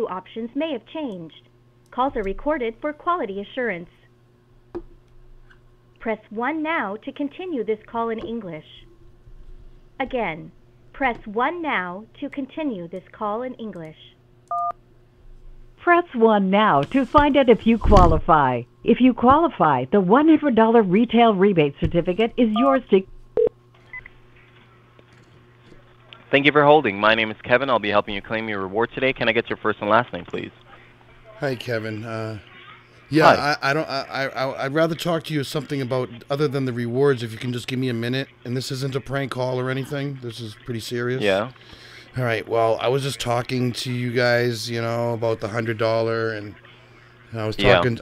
menu options may have changed. Calls are recorded for quality assurance. Press 1 now to continue this call in English. Again, press 1 now to continue this call in English. Press 1 now to find out if you qualify. If you qualify, the $100 retail rebate certificate is yours to... Thank you for holding. My name is Kevin. I'll be helping you claim your reward today. Can I get your first and last name, please? Hi, Kevin. Hi. I'd rather talk to you something about other than the rewards. If you can just give me a minute, and this isn't a prank call or anything. This is pretty serious. Yeah. All right. Well, I was just talking to you guys, about the $100, and I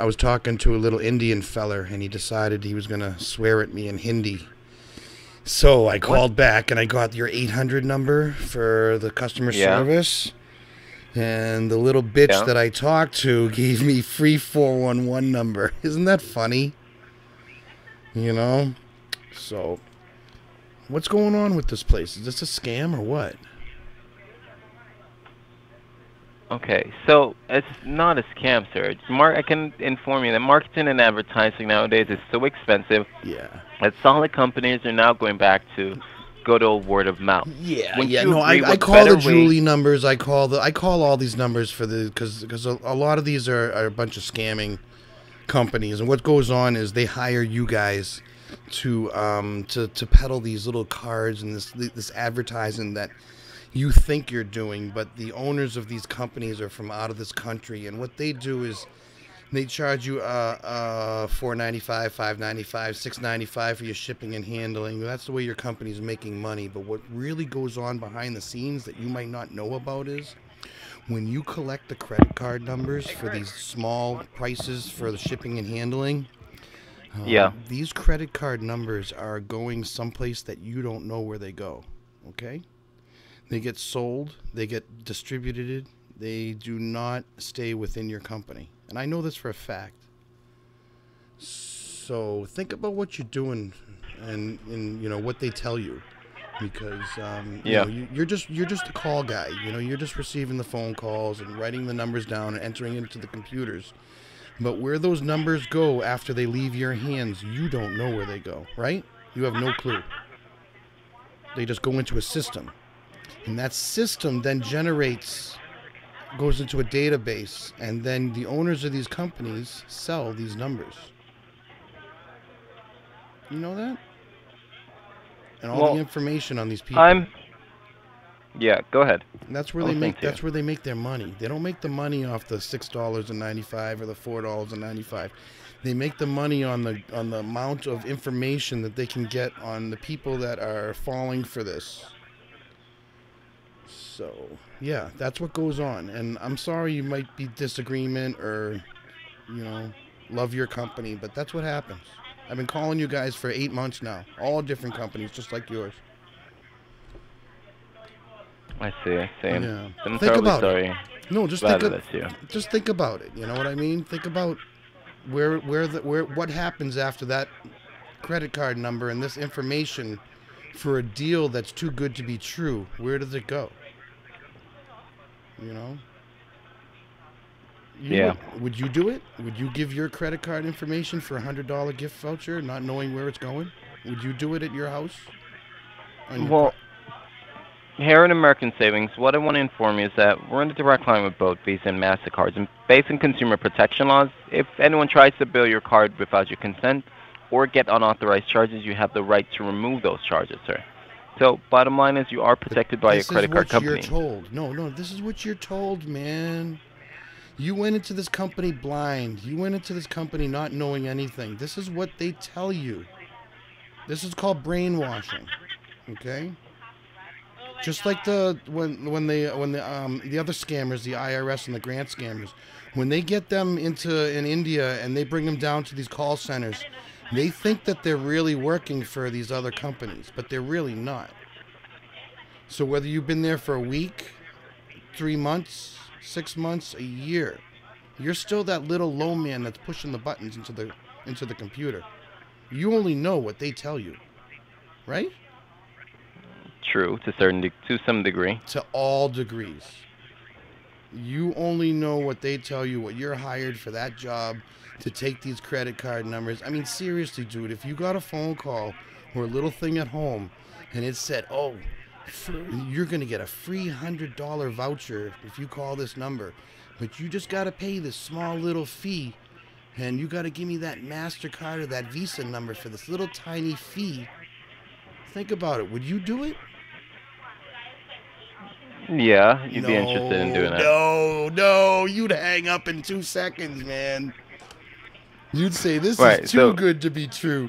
was talking to a little Indian feller, and he decided he was gonna swear at me in Hindi. So I called back, and I got your 800 number for the customer service. And the little bitch that I talked to gave me free 411 number. Isn't that funny? So, what's going on with this place? Is this a scam or what? Okay, so it's not a scam, sir. I can inform you that marketing and advertising nowadays is so expensive that solid companies are now going back to good old word of mouth. I call the Julie numbers. I call all these numbers because a lot of these are a bunch of scamming companies, and what goes on is they hire you guys to peddle these little cards and this advertising that you think you're doing, but the owners of these companies are from out of this country, and what they do is they charge you $4.95, $5.95, $6.95 for your shipping and handling. That's the way your company's making money. But what really goes on behind the scenes that you might not know about is when you collect the credit card numbers for these small prices for the shipping and handling. These credit card numbers are going someplace that you don't know where they go. Okay? They get sold, they get distributed, they do not stay within your company. And I know this for a fact. So think about what you're doing and what they tell you. Because you're just a call guy. You're just receiving the phone calls and writing the numbers down and entering into the computers. But where those numbers go after they leave your hands, you don't know where they go, right? You have no clue. They just go into a system. And that system then goes into a database, and then the owners of these companies sell these numbers. You know that? And all the information on these people. Go ahead. And that's where they make their money. They don't make the money off the $6.95 or the $4.95. They make the money on the amount of information that they can get on the people that are falling for this. So, that's what goes on. And I'm sorry you might be disagreement or, love your company, but that's what happens. I've been calling you guys for 8 months now. All different companies, just like yours. I see. Yeah. I'm think about sorry. It. No, just think about it. You know what I mean? Think about where what happens after that credit card number and this information for a deal that's too good to be true. Where does it go? Would you do it? Would you give your credit card information for $100 gift voucher, not knowing where it's going? Would you do it at your house? Here in American Savings, what I want to inform you is that we're in a direct line with both Visa and MasterCards. And based on consumer protection laws, if anyone tries to bill your card without your consent or get unauthorized charges, you have the right to remove those charges, sir. So, bottom line is you are protected by your credit card company. This is what you're told. No, this is what you're told, man. You went into this company blind. You went into this company not knowing anything. This is what they tell you. This is called brainwashing. Okay? Just like the other scammers, the IRS and the grant scammers, when they get them in India and they bring them down to these call centers, they think that they're really working for these other companies, but they're really not. So whether you've been there for a week, 3 months, 6 months, a year, you're still that little low man that's pushing the buttons into the computer. You only know what they tell you, right? True, to some degree. To all degrees. You only know what they tell you, what you're hired for that job to take these credit card numbers. I mean, seriously, dude, if you got a phone call or a little thing at home and it said, oh, you're going to get a free $100 voucher if you call this number, but you just got to pay this small little fee, and you got to give me that MasterCard or that Visa number for this little tiny fee. Think about it. Would you do it? Yeah, you'd be interested in doing that. No, you'd hang up in 2 seconds, man. You'd say, this is too good to be true.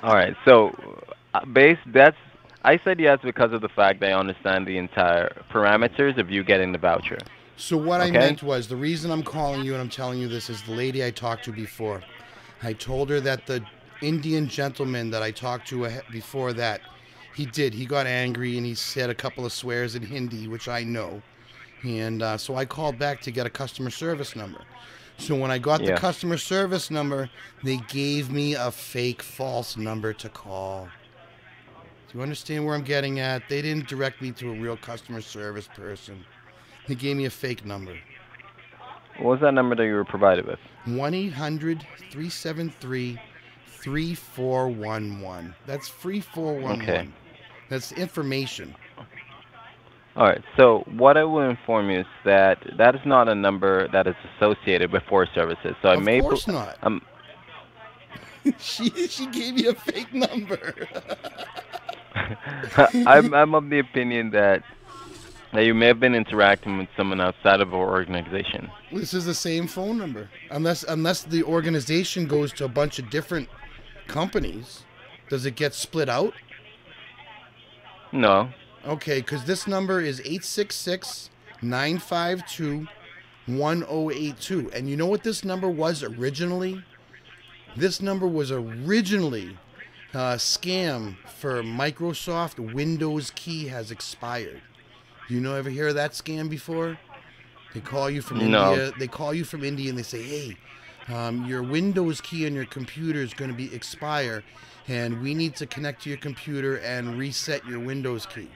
All right, so I said yes because of the fact that I understand the entire parameters of you getting the voucher. So what I meant was, the reason I'm calling you and I'm telling you this is the lady I talked to before. I told her that the Indian gentleman that I talked to before that, he got angry and he said a couple of swears in Hindi, which I know. And so I called back to get a customer service number. So when I got the customer service number, they gave me a fake false number to call. Do you understand where I'm getting at? They didn't direct me to a real customer service person. They gave me a fake number. What was that number that you were provided with? 1-800-373-3411. That's free 411. Okay. That's information. All right. So what I will inform you is that that is not a number that is associated with Forest Services. So of course not. She gave me a fake number. I'm of the opinion that you may have been interacting with someone outside of our organization. This is the same phone number. Unless the organization goes to a bunch of different companies, does it get split out? No. Okay, because this number is 866-952-1082. And you know what this number was originally? This number was originally a scam for Microsoft Windows key has expired. Ever hear of that scam before? They call you from India. They call you from India and they say, hey, your Windows key on your computer is going to be expire, and we need to connect to your computer and reset your Windows key.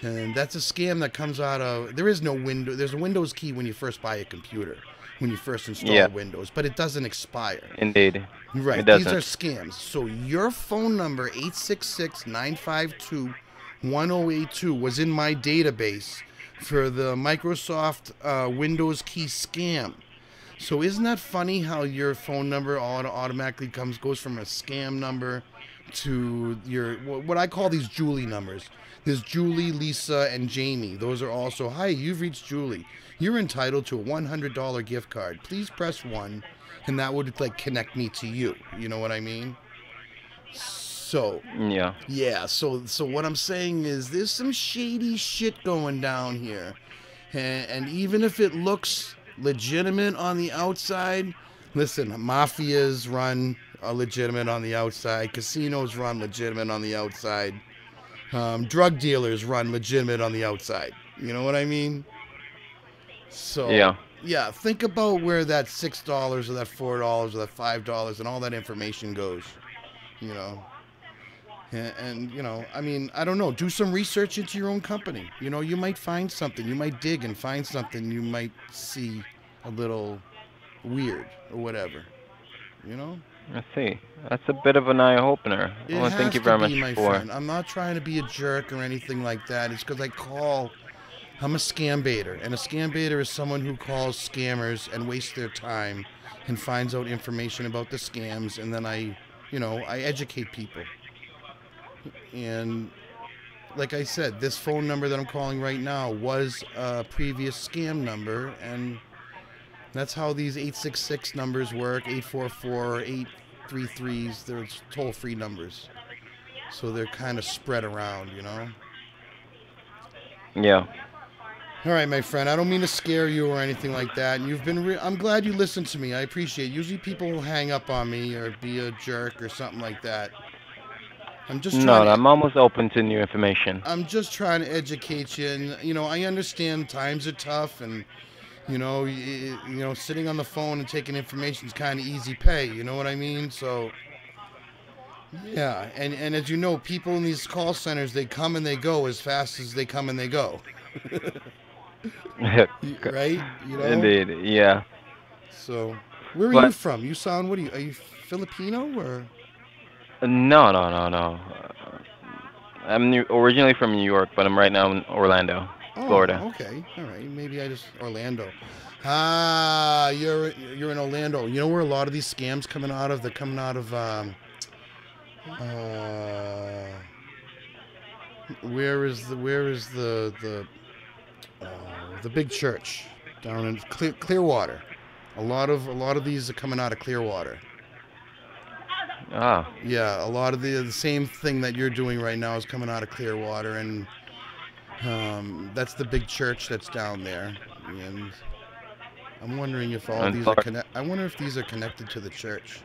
And that's a scam that comes out of, there's a Windows key when you first buy a computer, when you first install Windows, but it doesn't expire. Indeed. Right. These are scams. So your phone number, 866-952-1082, was in my database for the Microsoft Windows key scam. So isn't that funny how your phone number automatically goes from a scam number to your, what I call these Julie numbers. There's Julie, Lisa, and Jamie. Those are also, hi, you've reached Julie. You're entitled to a $100 gift card. Please press 1, and that would connect me to you. You know what I mean? So so what I'm saying is there's some shady shit going down here, and even if it looks legitimate on the outside, listen, mafias run legitimate on the outside, casinos run legitimate on the outside, drug dealers run legitimate on the outside. You know what I mean? So yeah, think about where that $6 or that $4 or that $5 and all that information goes. And I mean, I don't know. Do some research into your own company. You might find something. You might dig and find something you might see a little weird or whatever. I see. That's a bit of an eye-opener. I want to thank you very much for... Friend. I'm not trying to be a jerk or anything like that. It's because I'm a scam baiter. And a scam baiter is someone who calls scammers and wastes their time and finds out information about the scams. And then I educate people. And like I said, this phone number that I'm calling right now was a previous scam number, and that's how these 866 numbers work, 844, 833s, they're toll-free numbers. So they're kind of spread around, Yeah. All right, my friend, I don't mean to scare you or anything like that. And I'm glad you listened to me. I appreciate it. Usually people will hang up on me or be a jerk or something like that. I'm almost open to new information. I'm just trying to educate you, and I understand times are tough, and sitting on the phone and taking information is kind of easy pay. You know what I mean? So yeah, and as you know, people in these call centers, they come and they go as fast as they come and they go. Right? Indeed, yeah. So, where are you But from? You sound, are you Filipino or? no, no, no, no. I'm originally from New York, but I'm right now in Orlando, Oh, Florida. okay. All right. Maybe I just Orlando. Ah, you're in Orlando. You know where a lot of these scams coming out of? They're coming out of uh where is the big church down in Clearwater. A lot of these are coming out of Clearwater. Ah, Yeah, a lot of the same thing that you're doing right now is coming out of Clearwater, and that's the big church that's down there. And I'm wondering if all in these are Florida. I wonder if these are connected to the church.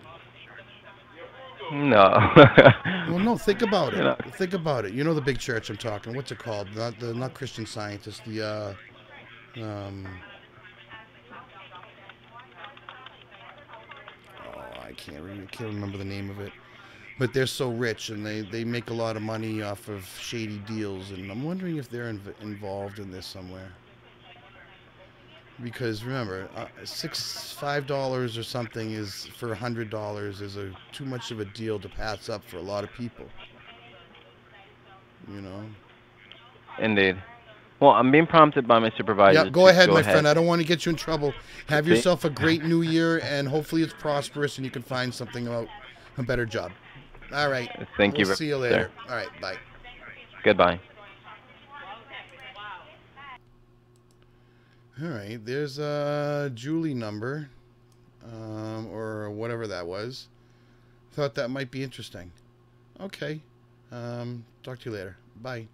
No. Well, no, think about You it. know, Think about it. You know the big church I'm talking. What's it called? Not Christian Scientist. Um I can't remember the name of it. But they're so rich, and they make a lot of money off of shady deals, and I'm wondering if they're involved in this somewhere. Because remember, $5 or something is for $100 is too much of a deal to pass up for a lot of people. You know. indeed. Well, I'm being prompted by my Yeah, supervisor go to ahead, go my ahead. friend. I don't want to get you in trouble. Have See? yourself a great new year, and hopefully it's prosperous, and you can find something about a better job. All right. Thank We'll you, see you sir. later. All right. Bye. Goodbye. All right. There's a Julie number, or whatever that was. Thought that might be interesting. Okay. Talk to you later. Bye.